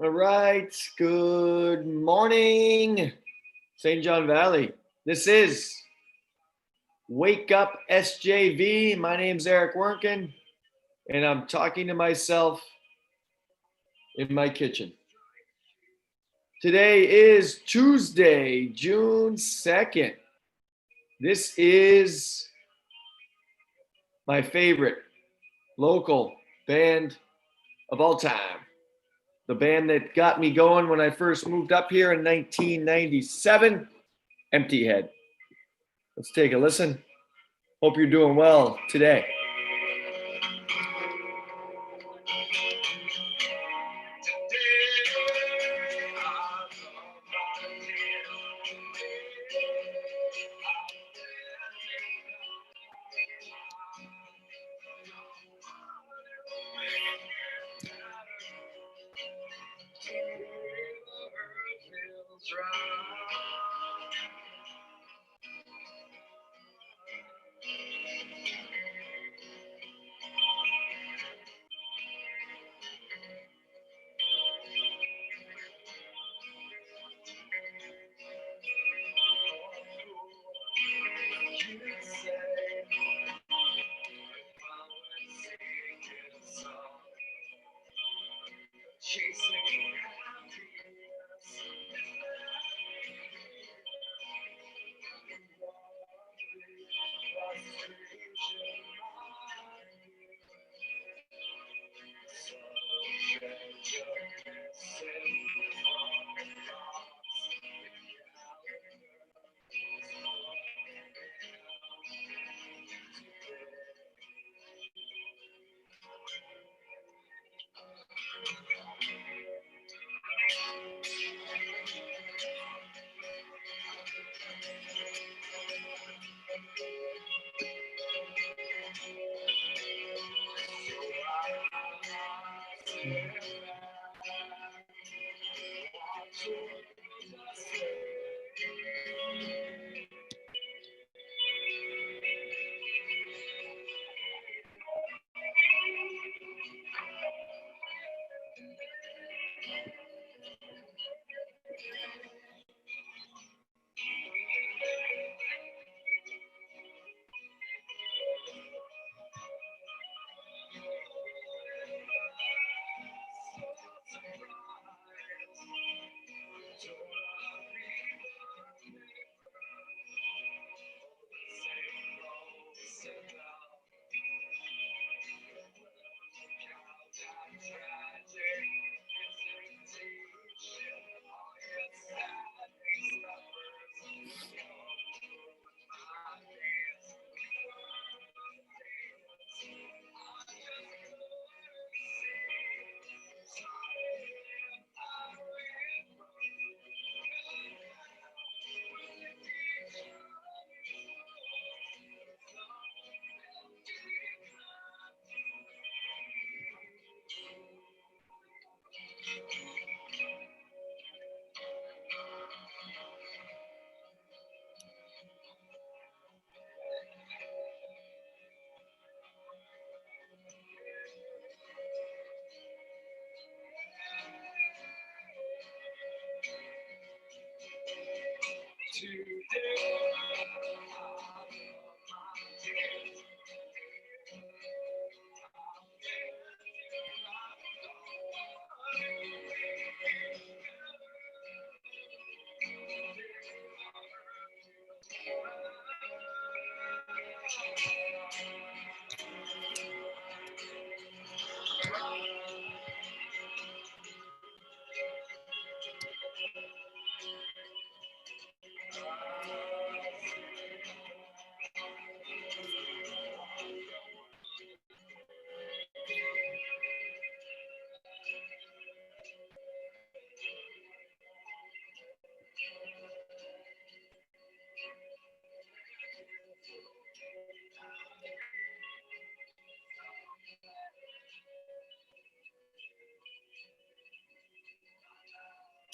All right. Good morning, St. John Valley. This is Wake Up SJV. My name's Eric Werntgen, and I'm talking to myself in my kitchen. Today is Tuesday, June 2nd. This is my favorite local band of all time. The band that got me going when I first moved up here in 1997, Empty Head. Let's take a listen. Hope you're doing well today.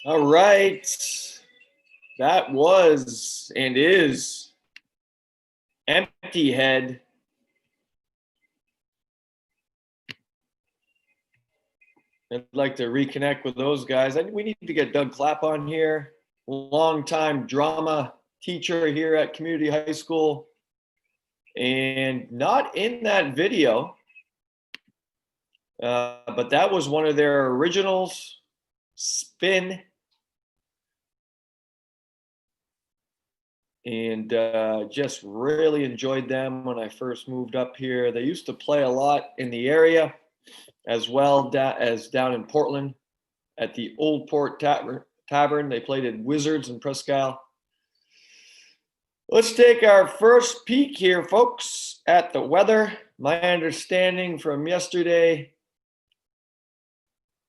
All right. That was and is Empty Head. I'd like to reconnect with those guys. We need to get Doug Clapp on here, longtime drama teacher here at Community High School. And not in that video, but that was one of their originals, Spin. And just really enjoyed them when I first moved up here. They used to play a lot in the area, as well as down in Portland at the Old Port Tavern. They played at Wizards in Presque Isle. Let's take our first peek here, folks, at the weather. My understanding from yesterday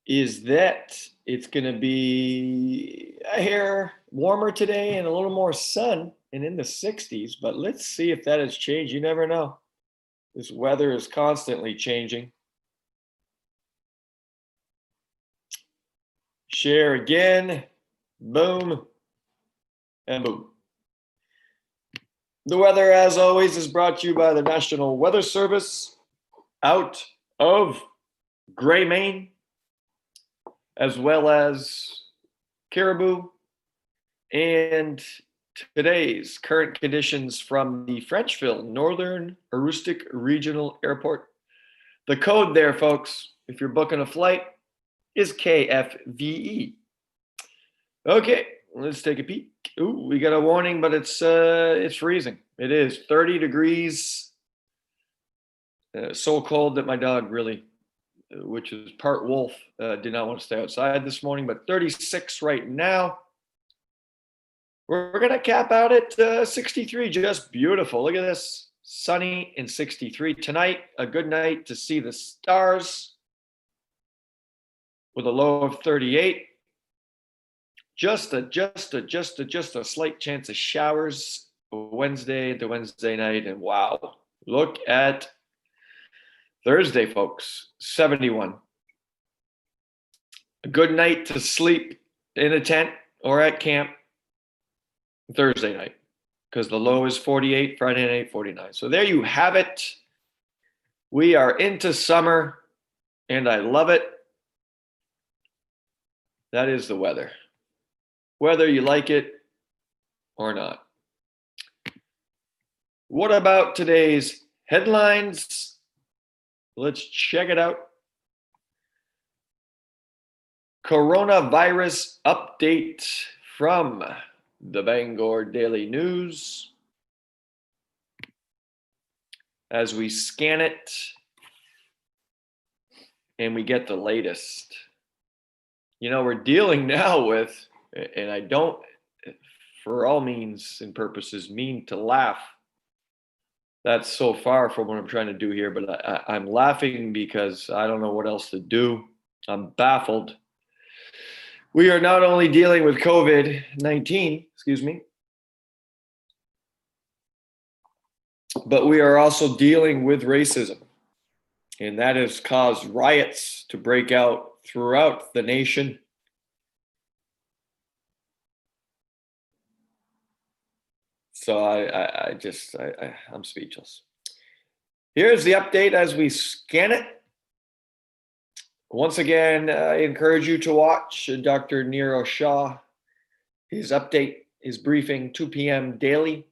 is that it's going to be a hair warmer today and a little more sun and in the 60s, but let's see if that has changed. You never know. This weather is constantly changing. Share again. Boom. And boom. The weather, as always, is brought to you by the National Weather Service out of Gray, Maine, as well as Caribou, and today's current conditions from the Frenchville Northern Aroostook Regional Airport. The code there, folks, if you're booking a flight, is KFVE. Okay, let's take a peek. Ooh, we got a warning, but it's freezing. It is 30 degrees. So cold that my dog really, which is part wolf, did not want to stay outside this morning, but 36 right now. We're going to cap out at 63, just beautiful. Look at this, sunny and 63. Tonight, a good night to see the stars with a low of 38. Just a slight chance of showers Wednesday into Wednesday night. And wow, look at Thursday, folks, 71. A good night to sleep in a tent or at camp Thursday night, because the low is 48, Friday night 49. So there you have it. We are into summer, and I love it. That is the weather, whether you like it or not. What about today's headlines? Let's check it out. Coronavirus update from the Bangor Daily News. As we scan it and we get the latest. You know, we're dealing now with, and I don't, for all means and purposes, mean to laugh. That's so far from what I'm trying to do here, but I'm laughing because I don't know what else to do. I'm baffled. We are not only dealing with COVID-19, but we are also dealing with racism. And that has caused riots to break out throughout the nation. So I'm speechless. Here's the update as we scan it. Once again, I encourage you to watch Dr. Nero Shah, his update, his briefing, 2 p.m. daily.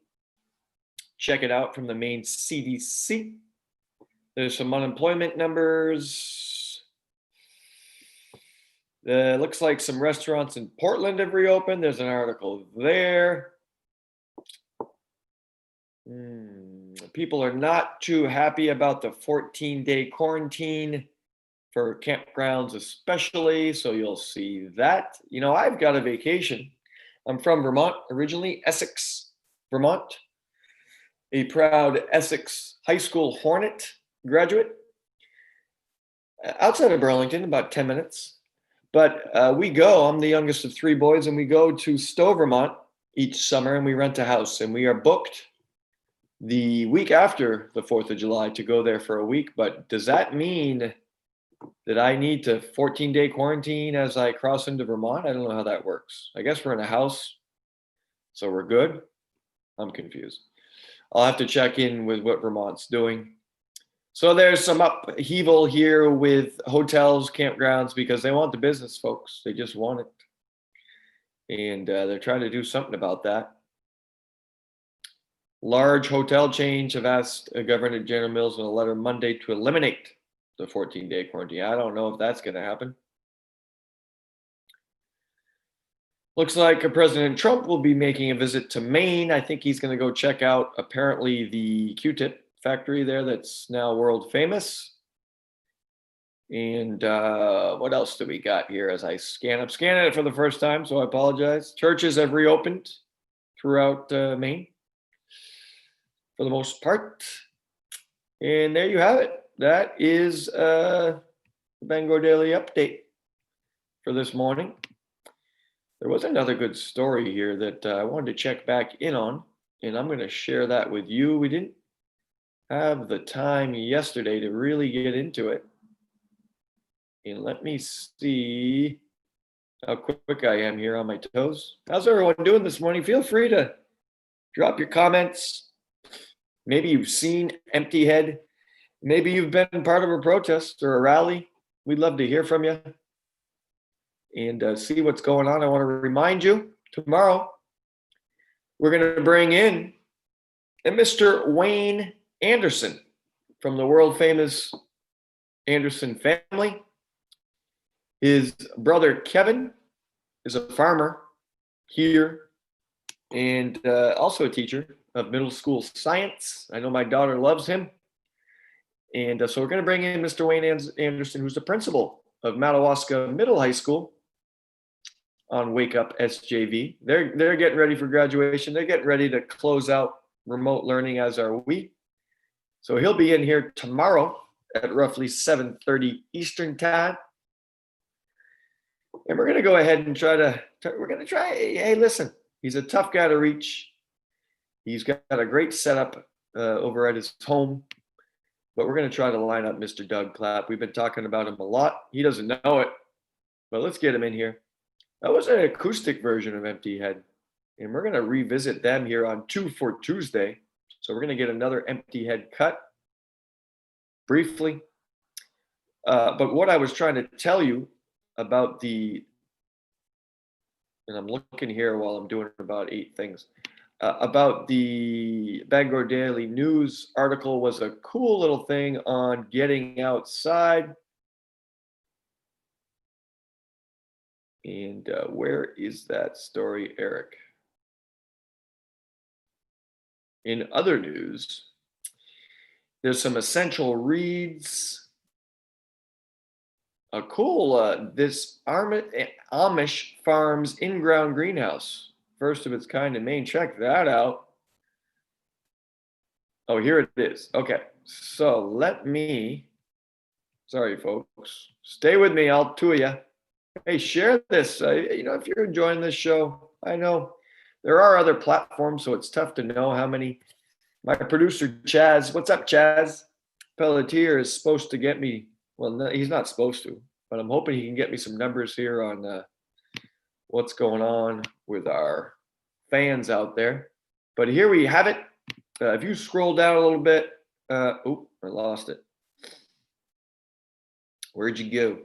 Check it out from the Maine CDC. There's some unemployment numbers. Looks like some restaurants in Portland have reopened. There's an article there. People are not too happy about the 14-day quarantine for campgrounds especially, so you'll see that. You know, I've got a vacation. I'm from Vermont originally, Essex, Vermont. A proud Essex High School Hornet graduate. Outside of Burlington, about 10 minutes. But we go, I'm the youngest of 3 boys, and we go to Stowe, Vermont each summer, and we rent a house. And we are booked the week after the 4th of July to go there for a week. But does that mean that I need to 14-day quarantine as I cross into Vermont? I don't know how that works. I guess we're in a house, so we're good. I'm confused. I'll have to check in with what Vermont's doing. So there's some upheaval here with hotels, campgrounds, because they want the business, folks. They just want it. And they're trying to do something about that. Large hotel chains have asked Governor General Mills in a letter Monday to eliminate the 14-day quarantine. I don't know if that's going to happen. Looks like President Trump will be making a visit to Maine. I think he's going to go check out apparently the Q-tip factory there that's now world famous. And what else do we got here as I scan? I'm scanning it for the first time, so I apologize. Churches have reopened throughout Maine for the most part. And there you have it. That is the Bangor Daily Update for this morning. There was another good story here that I wanted to check back in on, and I'm going to share that with you. We didn't have the time yesterday to really get into it. And let me see how quick I am here on my toes. How's everyone doing this morning? Feel free to drop your comments. Maybe you've seen Empty Head. Maybe you've been part of a protest or a rally. We'd love to hear from you and see what's going on. I want to remind you, tomorrow, we're going to bring in Mr. Wayne Anderson from the world famous Anderson family. His brother Kevin is a farmer here and also a teacher of middle school science. I know my daughter loves him. And so we're going to bring in Mr. Wayne Anderson, who's the principal of Madawaska Middle High School on Wake Up SJV. They're getting ready for graduation. They're getting ready to close out remote learning, as are we. So he'll be in here tomorrow at roughly 7:30 Eastern time. And we're going to go ahead and hey, listen, he's a tough guy to reach. He's got a great setup over at his home. But we're going to try to line up Mr. Doug Clapp. We've been talking about him a lot. He doesn't know it, but let's get him in here. That was an acoustic version of Empty Head, and we're going to revisit them here on 2 for Tuesday. So we're going to get another Empty Head cut briefly. But what I was trying to tell you about and I'm looking here while I'm doing about 8 things. About the Bangor Daily News article was a cool little thing on getting outside. And where is that story, Eric? In other news, there's some essential reads. A cool, this Amish Farms in-ground greenhouse. First of its kind in Maine. Check that out. Oh, here it is. Okay, so sorry folks, stay with me, all 2 of you. Hey, share this. If you're enjoying this show, I know there are other platforms, so it's tough to know how many. My producer, Chaz, what's up, Chaz? Pelletier is supposed to get me, well, no, he's not supposed to, but I'm hoping he can get me some numbers here on what's going on with our fans out there. But here we have it. If you scroll down a little bit, I lost it. Where'd you go?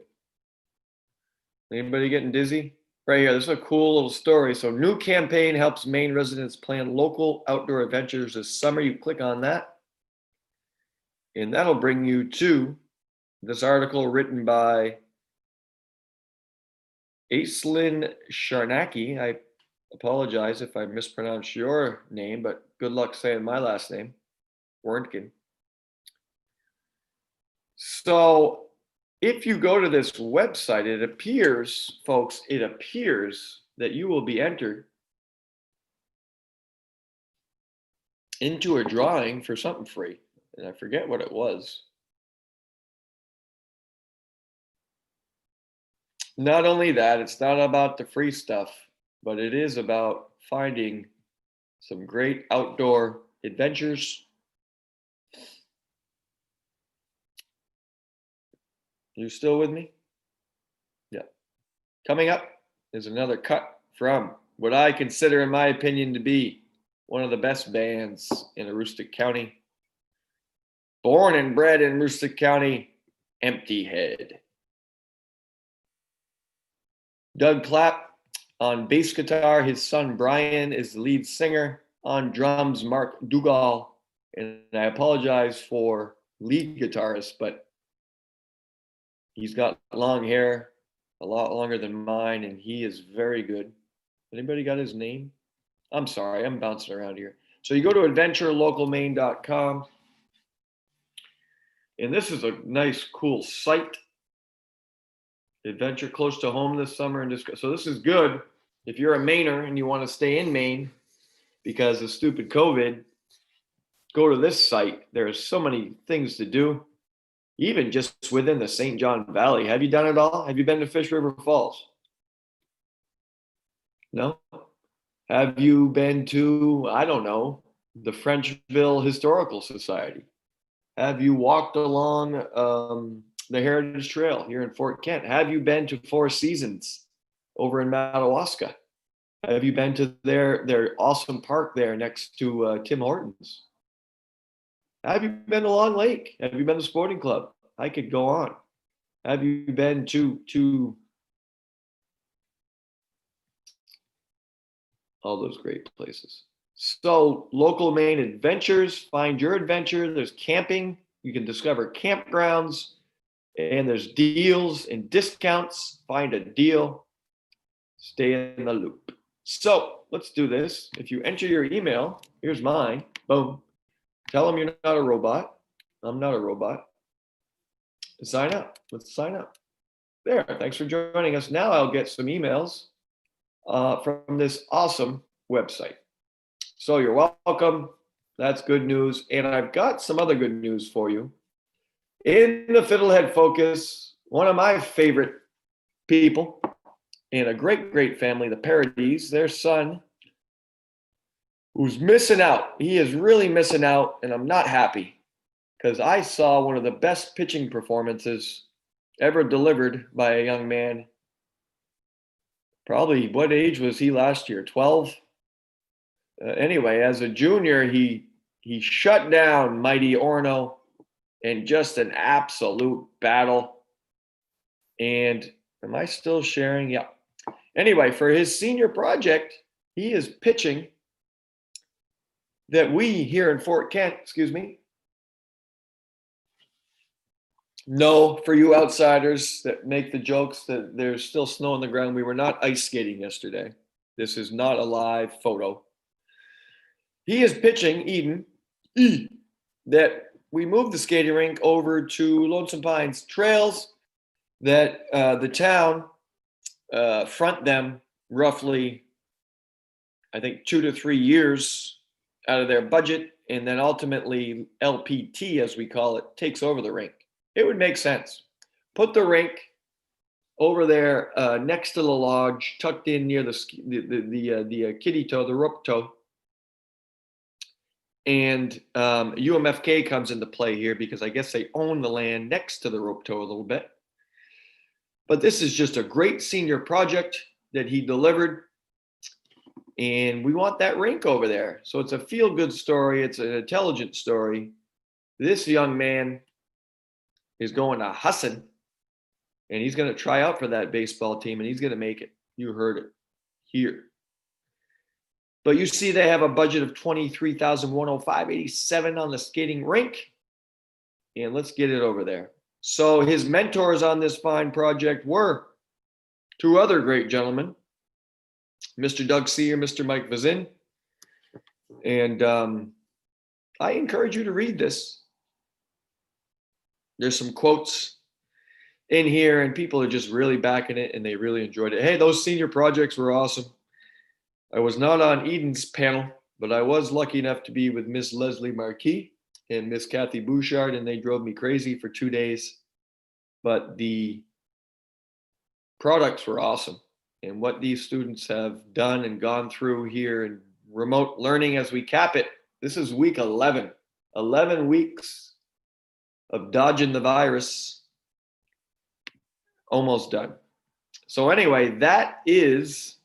Anybody getting dizzy? Right here, this is a cool little story. So new campaign helps Maine residents plan local outdoor adventures this summer. You click on that, and that'll bring you to this article written by Aislinn Sharnacki. I apologize if I mispronounced your name, but good luck saying my last name, Werntgen. So if you go to this website, it appears, folks, that you will be entered into a drawing for something free. And I forget what it was. Not only that, it's not about the free stuff, but it is about finding some great outdoor adventures. You still with me? Yeah. Coming up is another cut from what I consider, in my opinion, to be one of the best bands in Aroostook County. Born and bred in Merced County, Empty Head. Doug Clapp on bass guitar. His son Brian is the lead singer. On drums, Mark Dugal. And I apologize for lead guitarist, but he's got long hair, a lot longer than mine, and he is very good. Anybody got his name? I'm sorry, I'm bouncing around here. So you go to adventurelocalmaine.com, and this is a nice, cool site. Adventure close to home this summer, and so this is good if you're a Mainer and you want to stay in Maine because of stupid COVID. Go to this site. There's so many things to do, even just within the St. John Valley. Have you done it all? Have you been to Fish River Falls? No? Have you been to, I don't know, the Frenchville Historical Society? Have you walked along the Heritage Trail here in Fort Kent? Have you been to Four Seasons over in Madawaska? Have you been to their awesome park there next to Tim Hortons? Have you been to Long Lake? Have you been to Sporting Club? I could go on. Have you been to all those great places? So local Maine adventures, find your adventure. There's camping. You can discover campgrounds, and there's deals and discounts. Find a deal. Stay in the loop. So let's do this. If you enter your email, here's mine. Boom. Tell them you're not a robot. I'm not a robot. Sign up. Let's sign up. There. Thanks for joining us. Now I'll get some emails from this awesome website. So you're welcome. That's good news. And I've got some other good news for you. In the Fiddlehead Focus, one of my favorite people in a great, great family, the Parodies, their son, who's missing out. He is really missing out, and I'm not happy because I saw one of the best pitching performances ever delivered by a young man. Probably, what age was he last year? 12? Anyway, as a junior, he shut down Mighty Orno in just an absolute battle. And am I still sharing? Yeah. Anyway, for his senior project, he is pitching that we here in Fort Kent, know, for you outsiders that make the jokes that there's still snow on the ground. We were not ice skating yesterday. This is not a live photo. He is pitching Eden that we moved the skating rink over to Lonesome Pines trails that the town front them roughly, I think, 2 to 3 years out of their budget, and then ultimately LPT, as we call it, takes over the rink. It would make sense. Put the rink over there next to the lodge, tucked in near the kiddie toe, the rope toe. And UMFK comes into play here because I guess they own the land next to the rope toe a little bit. But this is just a great senior project that he delivered. And we want that rink over there. So it's a feel-good story. It's an intelligent story. This young man is going to Husson, and he's going to try out for that baseball team, and he's going to make it. You heard it here. But you see they have a budget of $23,105.87 on the skating rink. And let's get it over there. So his mentors on this fine project were 2 other great gentlemen, Mr. Doug Sear, Mr. Mike Vazin. And I encourage you to read this. There's some quotes in here, and people are just really backing it, and they really enjoyed it. Hey, those senior projects were awesome. I was not on Eden's panel, but I was lucky enough to be with Miss Leslie Marquis and Miss Kathy Bouchard, and they drove me crazy for 2 days. But the products were awesome. And what these students have done and gone through here in remote learning as we cap it, this is week 11. 11 weeks of dodging the virus, almost done. So anyway, that is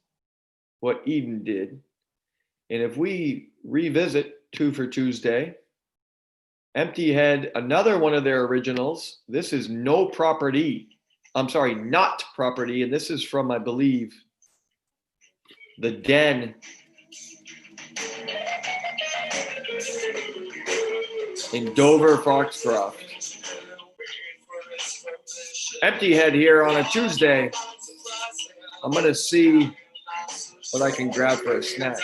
what Eden did. And if we revisit 2 for Tuesday, Empty Head, another one of their originals. This is No Property. I'm sorry, Not Property. And this is from, I believe, The Den in Dover, Foxcroft. Empty Head here on a Tuesday. I'm going to see what I can grab for a snack.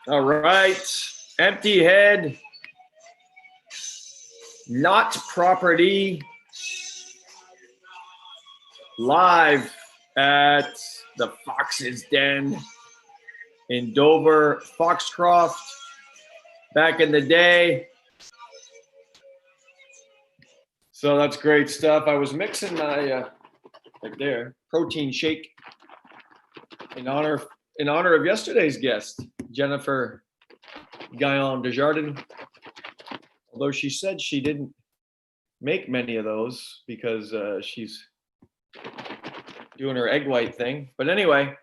All right, Empty Head, Not Property, live at the Fox's Den in Dover, Foxcroft, back in the day. So that's great stuff. I was mixing my right there protein shake in honor of yesterday's guest, Jennifer Guyon Desjardins. Although she said she didn't make many of those because she's doing her egg white thing. But anyway,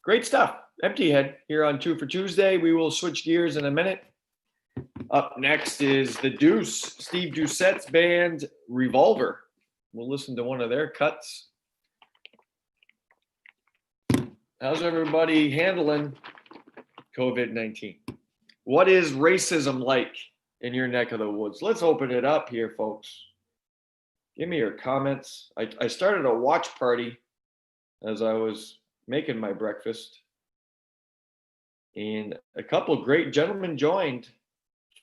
great stuff. Empty Head here on Two for Tuesday. We will switch gears in a minute. Up next is the Deuce, Steve Doucette's band, Revolver. We'll listen to one of their cuts. How's everybody handling COVID-19? What is racism like in your neck of the woods? Let's open it up here, folks. Give me your comments. I started a watch party as I was making my breakfast. And a couple great gentlemen joined.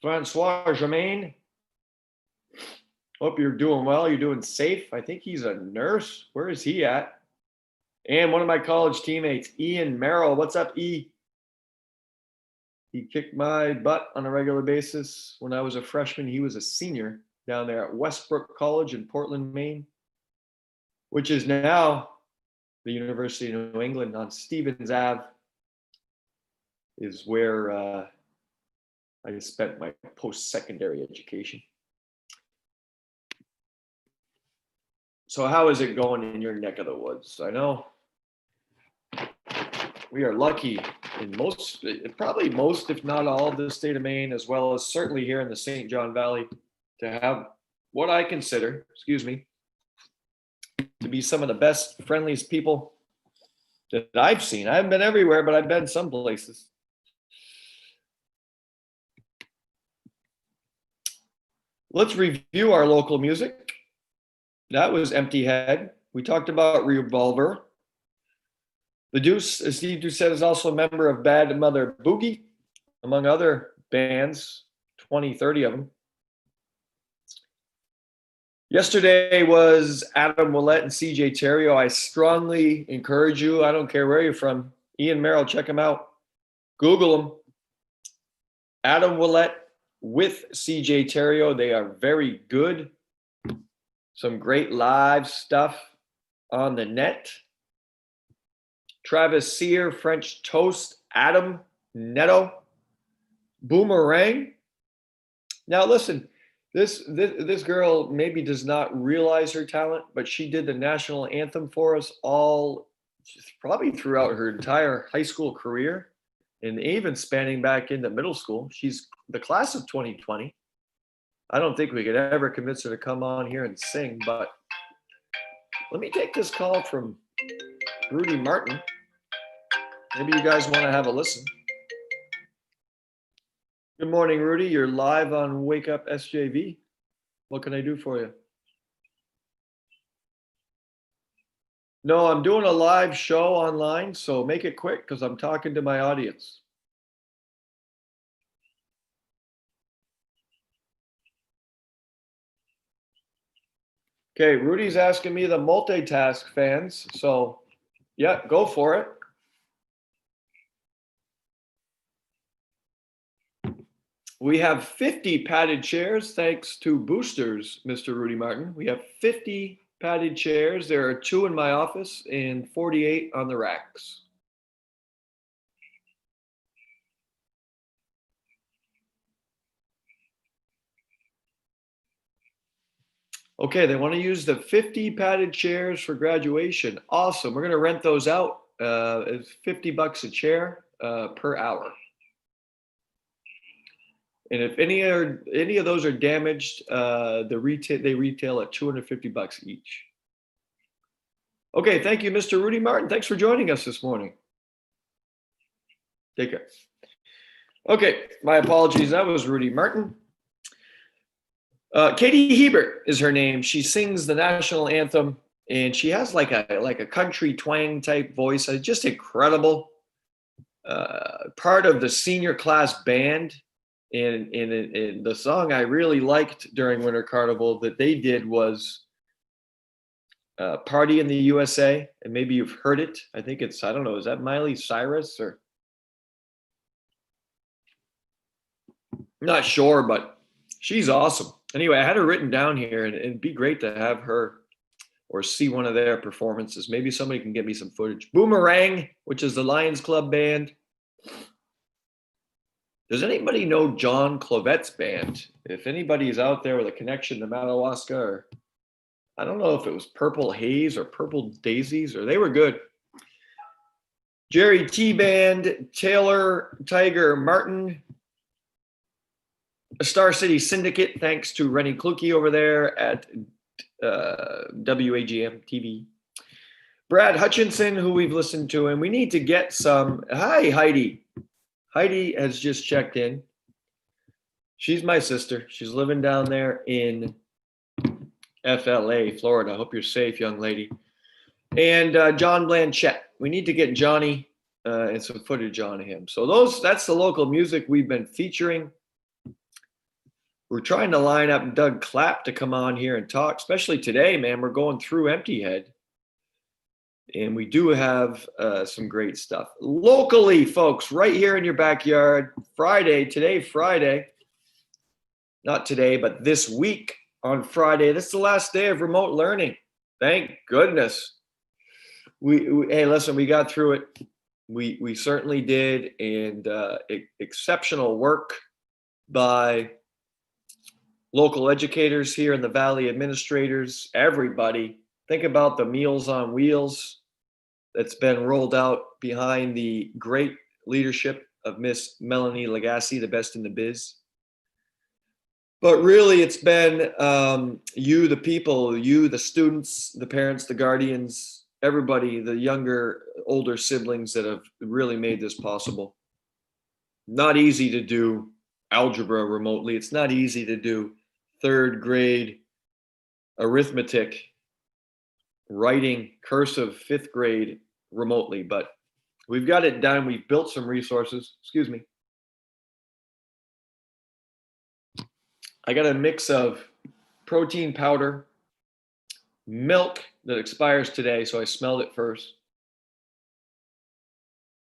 Francois Germain. Hope you're doing well. You're doing safe. I think he's a nurse. Where is he at? And one of my college teammates, Ian Merrill. What's up, E? He kicked my butt on a regular basis when I was a freshman. He was a senior down there at Westbrook College in Portland, Maine, which is now the University of New England on Stevens Ave, is where I spent my post-secondary education. So how is it going in your neck of the woods? I know we are lucky in most, probably most, if not all, of the state of Maine, as well as certainly here in the St. John Valley, to have what I consider, to be some of the best, friendliest people that I've seen. I haven't been everywhere, but I've been some places. Let's review our local music. That was Empty Head. We talked about Revolver. The Deuce, Steve Doucette, is also a member of Bad Mother Boogie, among other bands, 20, 30 of them. Yesterday was Adam Willett and CJ Terrio. I strongly encourage you, I don't care where you're from, Ian Merrill, check him out. Google him. Adam Willett with CJ Terrio. They are very good. Some great live stuff on the net. Travis Sear, French Toast, Adam Netto, Boomerang. Now listen, this girl maybe does not realize her talent, but she did the national anthem for us all, probably throughout her entire high school career, and even spanning back into middle school. She's the class of 2020. I don't think we could ever convince her to come on here and sing, but let me take this call from Rudy Martin. Maybe you guys want to have a listen. Good morning, Rudy. You're live on Wake Up SJV. What can I do for you? No, I'm doing a live show online, so make it quick because I'm talking to my audience. Okay, Rudy's asking me the multitask fans, so yeah, go for it. We have 50 padded chairs, thanks to boosters, Mr. Rudy Martin. We have 50 padded chairs. There are 2 in my office and 48 on the racks. Okay, they want to use the 50 padded chairs for graduation. Awesome. We're going to rent those out. It's $50 a chair per hour. And if any of those are damaged, they retail at $250 each. Okay, thank you, Mr. Rudy Martin. Thanks for joining us this morning. Take care. Okay, my apologies. That was Rudy Martin. Katie Hebert is her name. She sings the national anthem, and she has like a country twang type voice. Just incredible. Part of the senior class band. And the song I really liked during Winter Carnival that they did was Party in the USA. And maybe you've heard it. I think it's, I don't know, is that Miley Cyrus or? Not sure, but she's awesome. Anyway, I had her written down here, and it'd be great to have her or see one of their performances. Maybe somebody can get me some footage. Boomerang, which is the Lions Club band. Does anybody know John Clovet's band? If anybody is out there with a connection to Madawaska, or I don't know if it was Purple Haze or Purple Daisies, or they were good. Jerry T Band, Taylor, Tiger, Martin, Star City Syndicate, thanks to Rennie Kluke over there at WAGM TV. Brad Hutchinson, who we've listened to, and we need to get some. Hi, Heidi. Heidi has just checked in. She's my sister. She's living down there in FLA, Florida. I hope you're safe, young lady. And John Blanchett. We need to get Johnny and some footage on him. So that's the local music we've been featuring. We're trying to line up Doug Clapp to come on here and talk, especially today, man. We're going through Empty Head. And we do have some great stuff. Locally, folks, right here in your backyard, Friday. Not today, but this week on Friday. This is the last day of remote learning. Thank goodness. Hey, listen, we got through it. We certainly did. And exceptional work by local educators here in the Valley, administrators, everybody. Think about the Meals on Wheels that's been rolled out behind the great leadership of Miss Melanie Lagasse, the best in the biz. But really, it's been you, the people, you, the students, the parents, the guardians, everybody, the younger, older siblings that have really made this possible. Not easy to do algebra remotely. It's not easy to do third grade arithmetic, writing cursive, fifth grade remotely, but we've got it done. We've built some resources. Excuse me. I got a mix of protein powder, milk that expires today, so I smelled it first.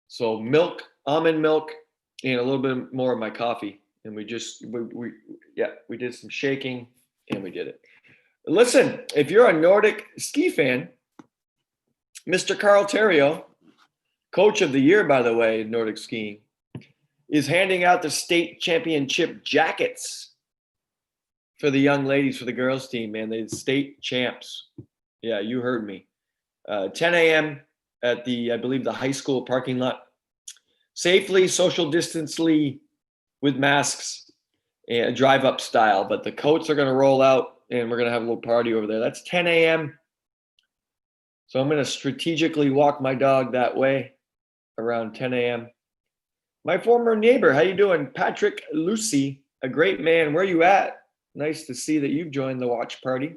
So milk, almond milk, and a little bit more of my coffee. And we did some shaking and we did it. Listen, if you're a Nordic ski fan, Mr. Carl Terrio, coach of the year, by the way, in Nordic skiing, is handing out the state championship jackets for the young ladies, for the girls team, man. They're state champs. Yeah, you heard me. 10 a.m. at I believe the high school parking lot. Safely, social distancely, with masks and drive up style. But the coats are going to roll out and we're going to have a little party over there. That's 10 a.m. So I'm going to strategically walk my dog that way around 10 a.m. My former neighbor, how you doing? Patrick Lucy, a great man. Where you at? Nice to see that you've joined the watch party.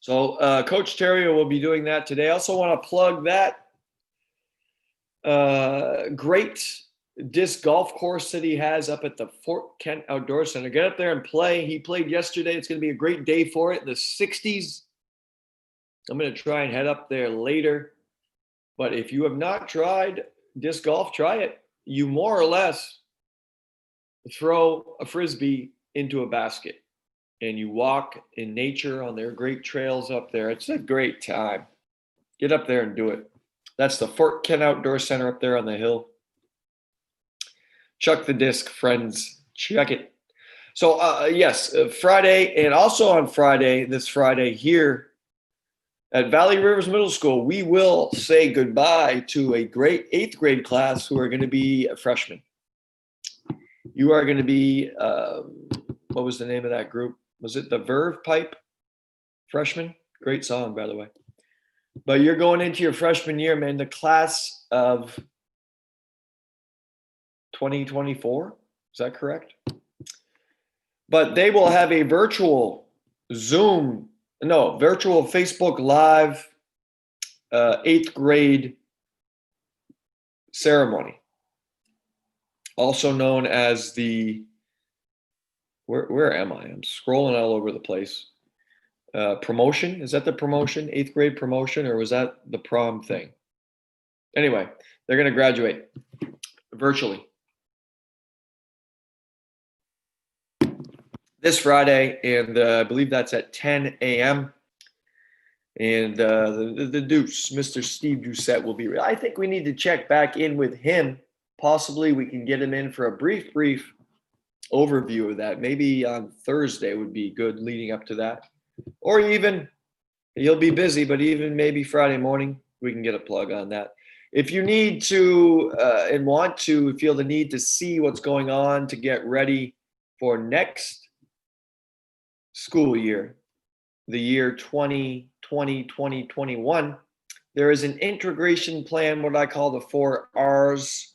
So Coach Terrio will be doing that today. I also want to plug that great disc golf course that he has up at the Fort Kent Outdoor Center. Get up there and play. He played yesterday. It's going to be a great day for it. In the 60s. I'm going to try and head up there later. But if you have not tried disc golf, try it. You more or less throw a Frisbee into a basket and you walk in nature on their great trails up there. It's a great time. Get up there and do it. That's the Fort Kent Outdoor Center up there on the hill. Chuck the disc, friends. Check it. So, yes, Friday, and also on Friday, this Friday here at Valley Rivers Middle School, we will say goodbye to a great 8th grade class who are going to be freshmen. You are going to be, what was the name of that group? Was it the Verve Pipe Freshmen? Great song, by the way. But you're going into your freshman year, man, the class of 2024. Is that correct? But they will have a virtual virtual Facebook Live 8th grade ceremony. Also known as the, where am I? I'm scrolling all over the place. Promotion, is that the promotion, 8th grade promotion, or was that the prom thing? Anyway, they're going to graduate virtually this Friday, and I believe that's at 10 a.m. And the Deuce, Mr. Steve Doucette, will be. I think we need to check back in with him possibly we can get him in for a brief overview of that. Maybe on Thursday would be good leading up to that. Or even, he'll be busy, but even maybe Friday morning, we can get a plug on that. If you need to and want to feel the need to see what's going on to get ready for next school year, the year 2020-2021, there is an integration plan, what I call the 4 R's,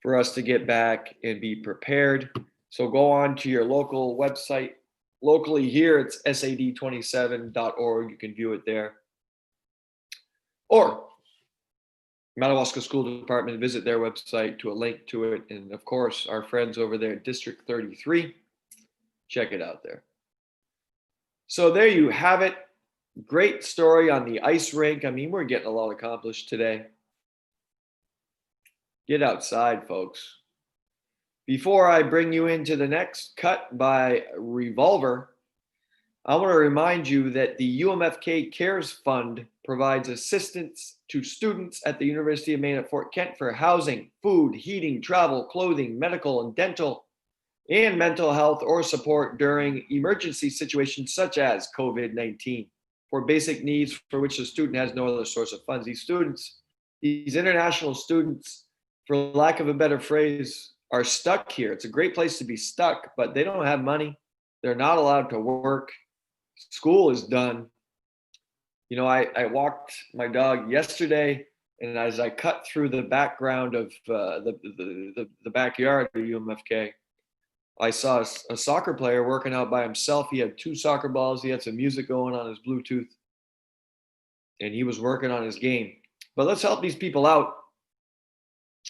for us to get back and be prepared. So go on to your local website. Locally here, it's sad27.org. You can view it there. Or Madawaska School Department, visit their website to a link to it. And of course, our friends over there at District 33, check it out there. So there you have it. Great story on the ice rink. I mean, we're getting a lot accomplished today. Get outside, folks. Before I bring you into the next cut by Revolver, I want to remind you that the UMFK Cares Fund provides assistance to students at the University of Maine at Fort Kent for housing, food, heating, travel, clothing, medical and dental, and mental health or support during emergency situations such as COVID-19 for basic needs for which the student has no other source of funds. These international students, for lack of a better phrase, are stuck here. It's a great place to be stuck, but they don't have money. They're not allowed to work. School is done. You know, I walked my dog yesterday, and as I cut through the background of the backyard of UMFK, I saw a soccer player working out by himself. He had 2 soccer balls. He had some music going on his Bluetooth, and he was working on his game. But let's help these people out.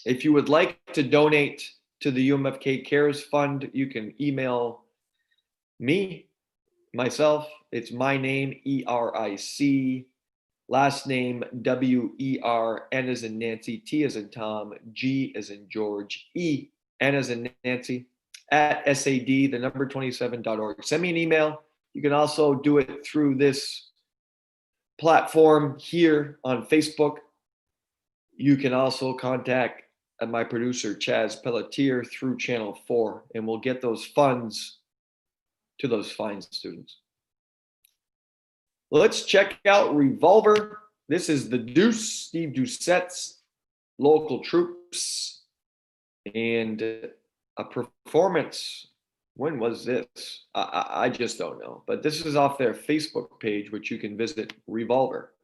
If you would like to donate to the UMFK Cares Fund, you can email myself. It's my name, ERIC, last name WER, N as in Nancy, T as in Tom, G as in George, E, N as in Nancy, at SAD, the number 27.org. Send me an email. You can also do it through this platform here on Facebook. You can also contact my producer, Chaz Pelletier, through Channel 4, and we'll get those funds to those fine students. Let's check out Revolver. This is the Deuce, Steve Doucette's Local Troops, and a performance. When was this? I just don't know, but this is off their Facebook page, which you can visit, Revolver.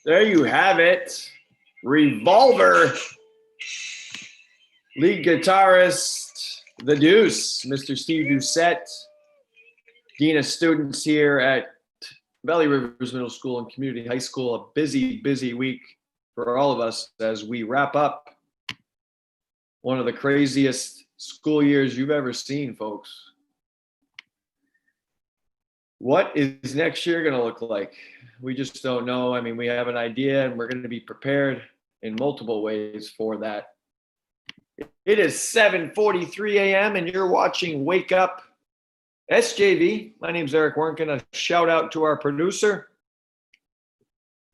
There you have it. Revolver. Lead guitarist, The Deuce, Mr. Steve Doucette, Dean of Students here at Valley Rivers Middle School and Community High School. A busy, busy week for all of us as we wrap up one of the craziest school years you've ever seen, folks. What is next year going to look like? We just don't know. I mean, we have an idea and we're going to be prepared in multiple ways for that. It is 7:43 a.m. and you're watching Wake Up SJV. My name's Eric Werntgen. A shout out to our producer,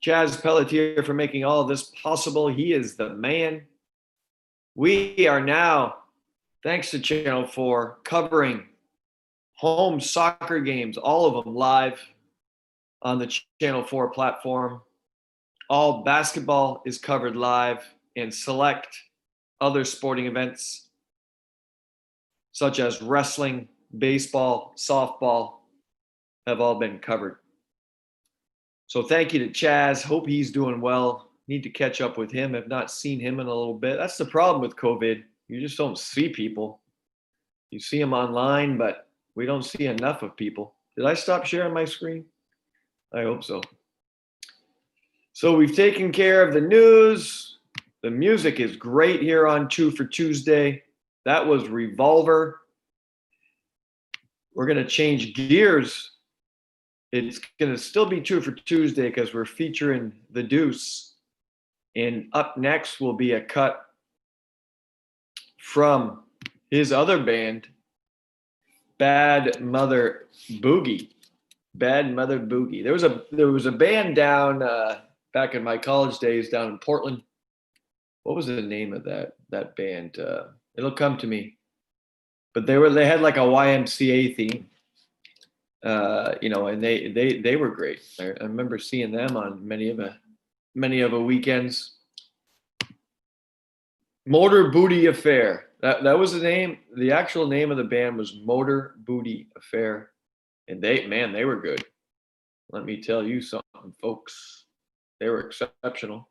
Chaz Pelletier, for making all of this possible. He is the man. We are now, thanks to Channel 4, covering home soccer games, all of them live on the Channel 4 platform. All basketball is covered live, and select other sporting events such as wrestling, baseball, softball have all been covered. So thank you to Chaz. Hope he's doing well. Need to catch up with him. Have not seen him in a little bit. That's the problem with COVID. You just don't see people. You see them online, but we don't see enough of people. Did I stop sharing my screen? I hope so. So we've taken care of the news. The music is great here on 2 for Tuesday. That was Revolver. We're going to change gears. It's going to still be 2 for Tuesday because we're featuring The Deuce. And up next will be a cut from his other band, Bad Mother Boogie. Bad Mother Boogie. There was a band down back in my college days down in Portland. What was the name of that band? It'll come to me. But they had like a YMCA theme. And they were great. I remember seeing them on many of the weekends. Motor Booty Affair. That was the name. The actual name of the band was Motor Booty Affair. And they were good. Let me tell you something, folks. They were exceptional.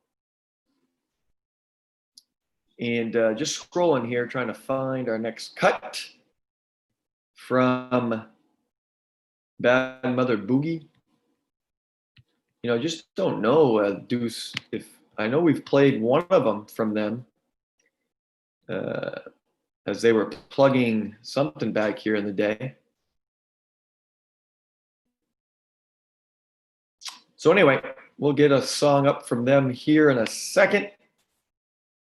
And just scrolling here, trying to find our next cut from Bad Mother Boogie. Just don't know, Deuce, if I know we've played one of them from them as they were plugging something back here in the day. So anyway, we'll get a song up from them here in a second.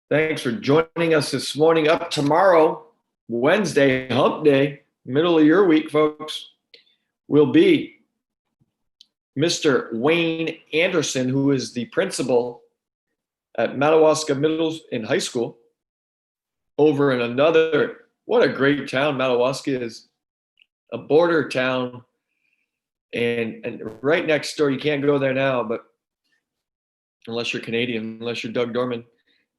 Thanks for joining us this morning. Up tomorrow, Wednesday, hump day, middle of your week, folks, will be Mr. Wayne Anderson, who is the principal at Madawaska Middle and High School over in another, what a great town Madawaska is, a border town. And right next door, you can't go there now, but unless you're Canadian, unless you're Doug Dorman,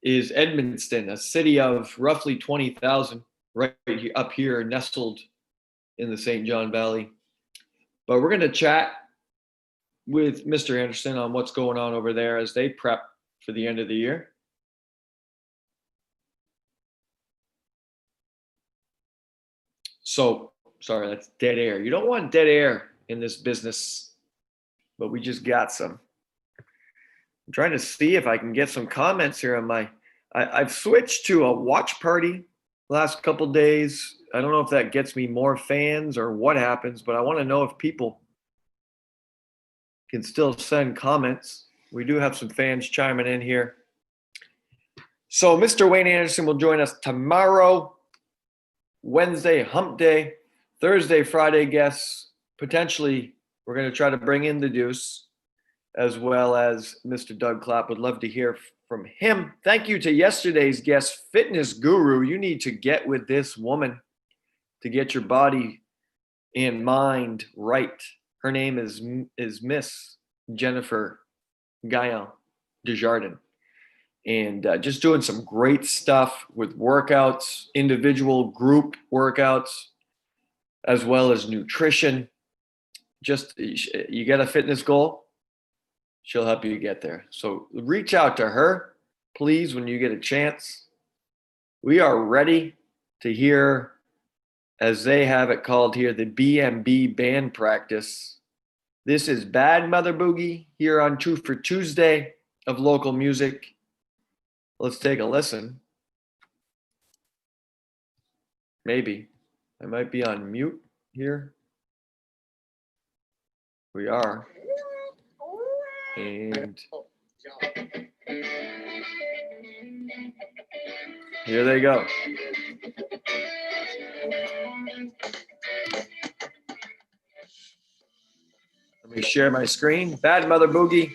is Edmundston, a city of roughly 20,000, right up here, nestled in the St. John Valley. But we're going to chat with Mr. Anderson on what's going on over there as they prep for the end of the year. So, sorry, that's dead air. You don't want dead air in this business, but we just got some. I'm trying to see if I can get some comments here on I've switched to a watch party last couple days I don't know if that gets me more fans or what happens, but I want to know if people can still send comments. We do have some fans chiming in here. So Mr. Wayne Anderson will join us tomorrow, Wednesday, hump day, Thursday, Friday guests. Potentially, we're going to try to bring in the Deuce as well as Mr. Doug Clapp. Would love to hear from him. Thank you to yesterday's guest, Fitness Guru. You need to get with this woman to get your body and mind right. Her name is Miss Jennifer Gaillon Desjardins. And just doing some great stuff with workouts, individual group workouts, as well as nutrition. Just, you get a fitness goal, she'll help you get there. So reach out to her, please, when you get a chance. We are ready to hear, as they have it called here, the BMB band practice. This is Bad Mother Boogie here on Two for Tuesday of Local Music. Let's take a listen. Maybe. I might be on mute here. We are. And here they go. Let me share my screen. Bad Mother Boogie.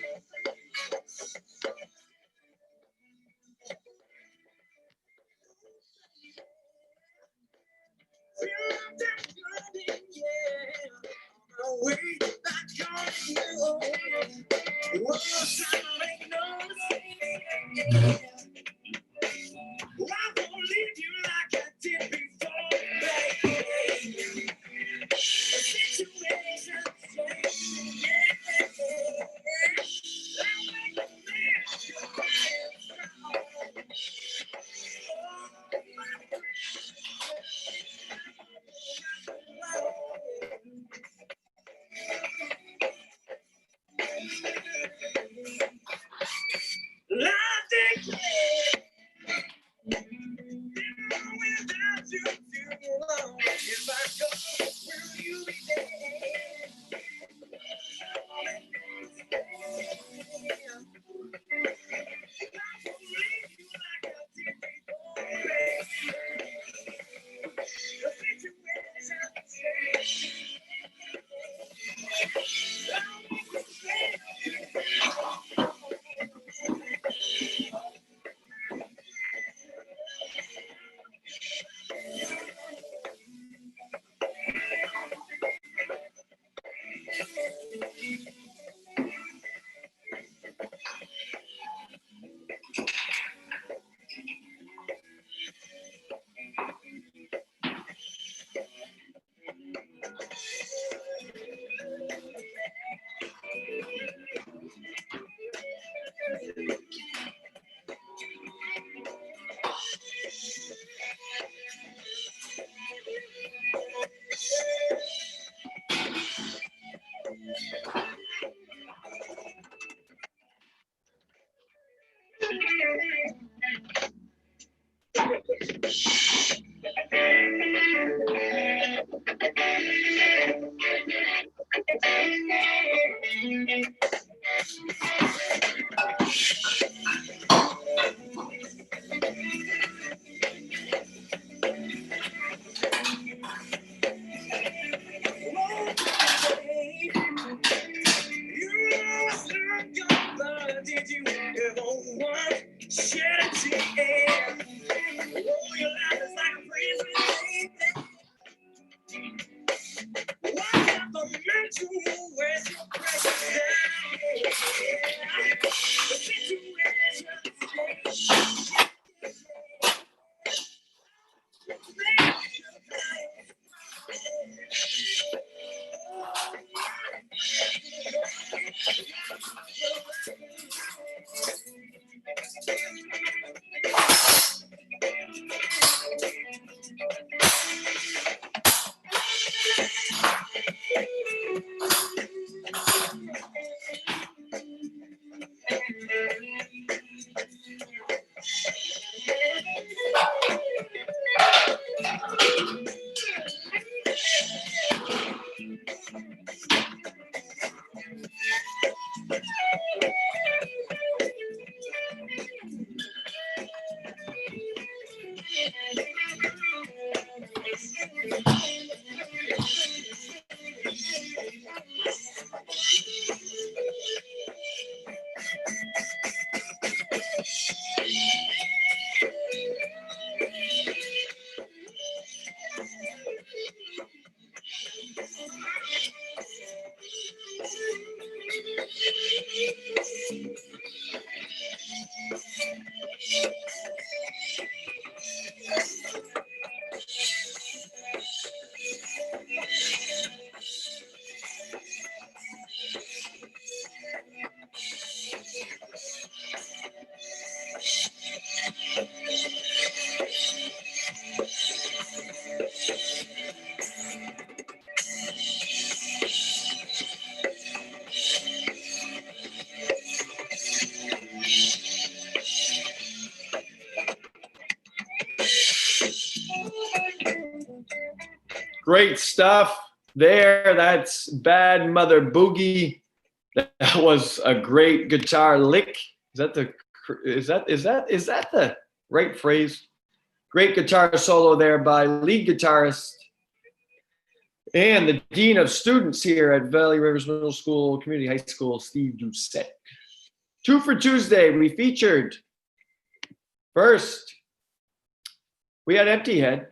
Great stuff there. That's Bad Mother Boogie. That was a great guitar lick. Is that the right phrase? Great guitar solo there by lead guitarist and the dean of students here at Valley Rivers Middle School Community High School, Steve Doucette. 2 for Tuesday, we featured first, we had Empty Head.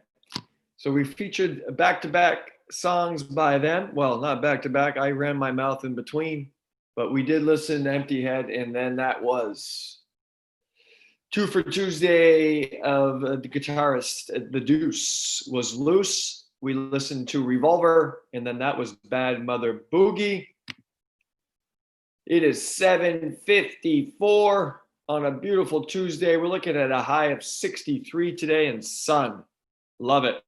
So we featured back-to-back songs by them. Well, not back-to-back. I ran my mouth in between. But we did listen to Empty Head, and then that was 2 for Tuesday of the guitarist, The Deuce Was Loose. We listened to Revolver, and then that was Bad Mother Boogie. It is 7:54 on a beautiful Tuesday. We're looking at a high of 63 today and sun. Love it.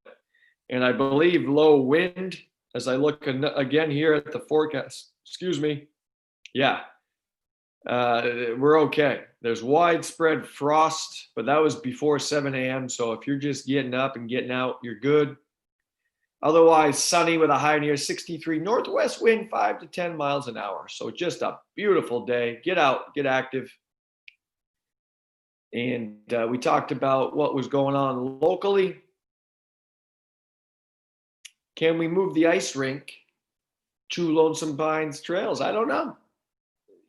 And I believe low wind as I look again here at the forecast. Excuse me. Yeah, we're okay. There's widespread frost, but that was before 7 a.m. So if you're just getting up and getting out, you're good. Otherwise, sunny with a high near 63, northwest wind 5 to 10 miles an hour. So just a beautiful day. Get out, get active. And we talked about what was going on locally. Can we move the ice rink to Lonesome Pines Trails? I don't know.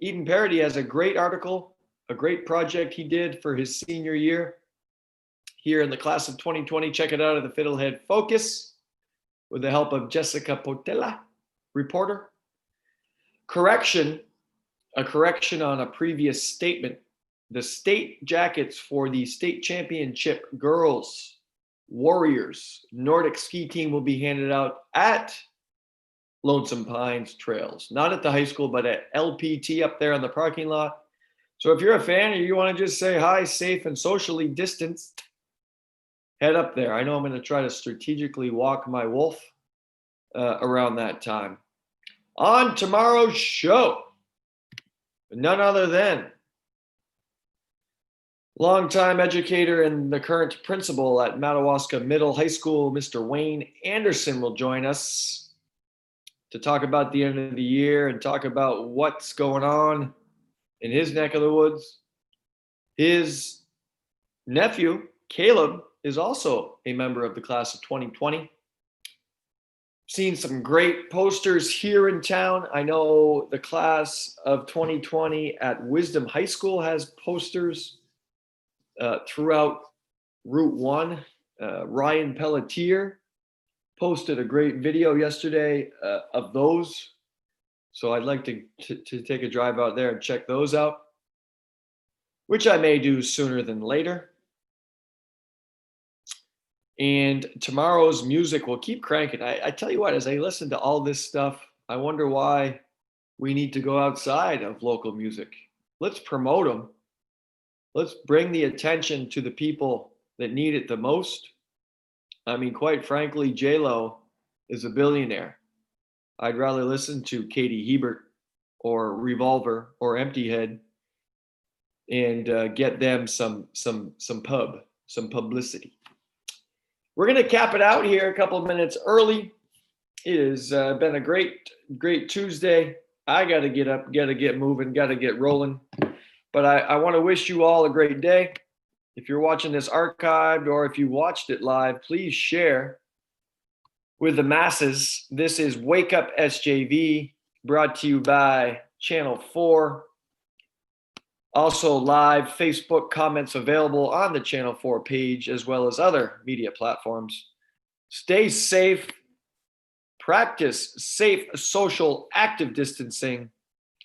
Eden Parody has a great article, a great project he did for his senior year here in the class of 2020. Check it out at the Fiddlehead Focus with the help of Jessica Potella, reporter. A correction on a previous statement. The state jackets for the state championship girls Warriors Nordic ski team will be handed out at Lonesome Pines Trails, not at the high school, but at LPT up there in the parking lot. So if you're a fan or you want to just say hi, safe and socially distanced, head up there. I know I'm going to try to strategically walk my wolf around that time. On tomorrow's show, none other than longtime educator and the current principal at Madawaska Middle High School, Mr. Wayne Anderson, will join us to talk about the end of the year and talk about what's going on in his neck of the woods. His nephew, Caleb, is also a member of the class of 2020. Seen some great posters here in town. I know the class of 2020 at Wisdom High School has posters throughout Route 1. Ryan Pelletier posted a great video yesterday of those. So I'd like to take a drive out there and check those out, which I may do sooner than later. And tomorrow's music will keep cranking. I tell you what, as I listen to all this stuff, I wonder why we need to go outside of local music. Let's promote them. Let's bring the attention to the people that need it the most. I mean, quite frankly, J-Lo is a billionaire. I'd rather listen to Katie Hebert or Revolver or Empty Head and get them some publicity. We're going to cap it out here a couple of minutes early. It has been a great Tuesday. I got to get up, got to get moving, got to get rolling. But I want to wish you all a great day. If you're watching this archived or if you watched it live, please share. with the masses. This is Wake Up SJV, brought to you by Channel 4. Also live Facebook comments available on the Channel 4 page, as well as other media platforms. Stay safe. Practice safe social active distancing.